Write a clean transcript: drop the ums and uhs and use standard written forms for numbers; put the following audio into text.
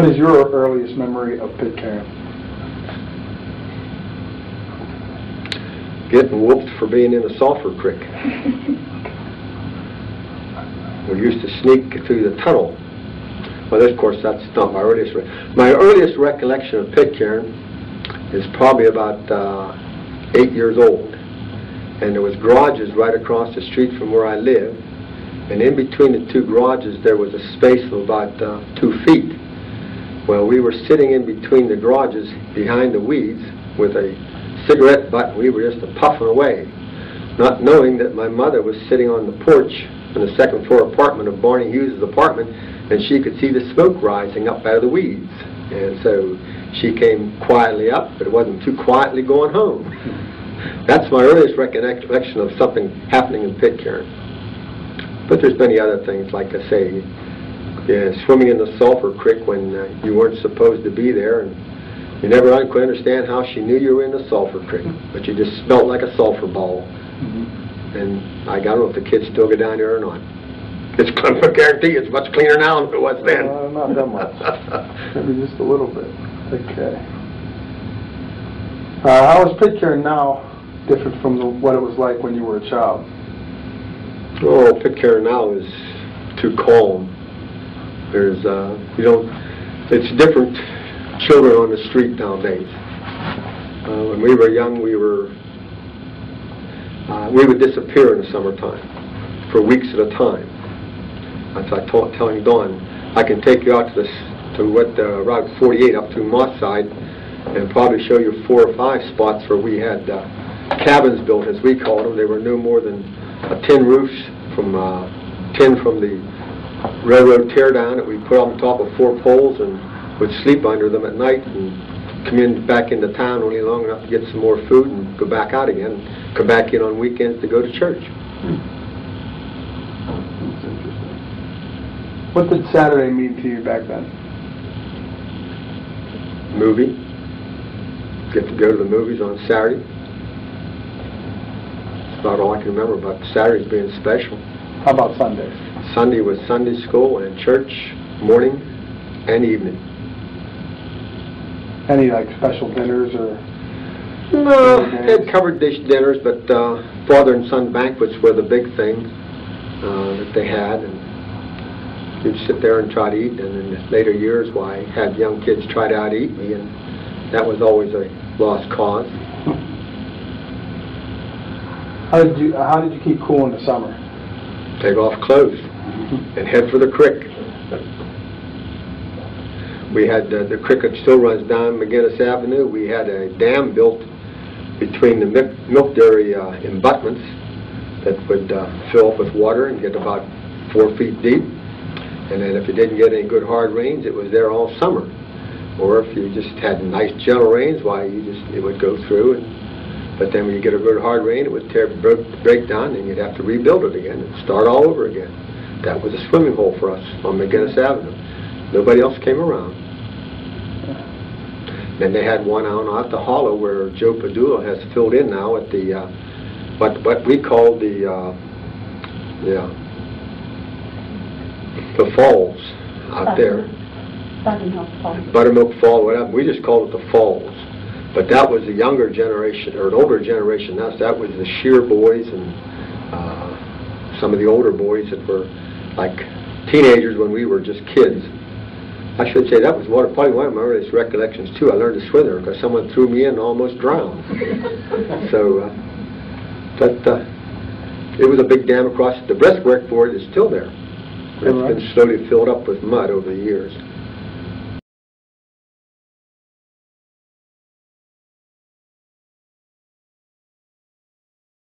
What is your earliest memory of Pitcairn? Getting whooped for being in a sulfur creek. We used to sneak through the tunnel. Well, of course, that's not my earliest. My earliest recollection of Pitcairn is probably about 8 years old. And there was garages right across the street from where I lived. And in between the two garages, there was a space of about 2 feet. Well, we were sitting in between the garages behind the weeds with a cigarette butt. We were just puffing away, not knowing that my mother was sitting on the porch in the second-floor apartment of Barney Hughes' apartment, and she could see the smoke rising up out of the weeds. And so she came quietly up, but it wasn't too quietly going home. That's my earliest recollection of something happening in Pitcairn. But there's many other things, like I say, swimming in the sulfur creek when you weren't supposed to be there, and you never could understand how she knew you were in the sulfur creek, but you just smelled like a sulfur ball. And I don't know if the kids still go down there or not. It's, I guarantee you, it's much cleaner now than it was then. Not that much. Maybe just a little bit. Okay. How is Pitcairn now different from what it was like when you were a child? Oh, Pitcairn now is too calm. There's, it's different children on the street nowadays. When we were young, we would disappear in the summertime for weeks at a time. As I telling Dawn, I can take you out to Route 48 up through Mosside and probably show you 4 or 5 spots where we had cabins built, as we called them. They were no more than tin roofs from tin from the railroad teardown that we put on top of 4 poles and would sleep under them at night and come back into town only long enough to get some more food and go back out again and come back in on weekends to go to church. That's interesting. What did Saturday mean to you back then? Movie. Get to go to the movies on Saturday. That's about all I can remember about Saturdays being special. How about Sundays? Sunday was Sunday school and church, morning and evening. Any like special dinners or? No, they had covered dish dinners, but father and son banquets were the big thing that they had, and you'd sit there and try to eat. And in later years, why, I had young kids try to out-eat me, and that was always a lost cause. How did you keep cool in the summer? Take off clothes and head for the creek. We had the creek that still runs down McGinnis Avenue. We had a dam built between the milk dairy embutments that would fill up with water and get about 4 feet deep. And then if you didn't get any good hard rains, it was there all summer. Or if you just had nice gentle rains, why, it would go through. But then when you get a good hard rain, it would break down, and you'd have to rebuild it again and start all over again. That was a swimming hole for us on McGinnis Avenue. Nobody else came around. Then they had one out the hollow where Joe Padula has filled in now at the what we call the falls out there. Buttermilk Fall, whatever. We just called it the falls. But that was the younger generation, or an older generation. That was the Shear boys and some of the older boys that were like teenagers when we were just kids. I should say that was probably one of my earliest recollections too. I learned to swim there because someone threw me in and almost drowned. So, it was a big dam across. The breastwork for it is still there. It's been slowly filled up with mud over the years.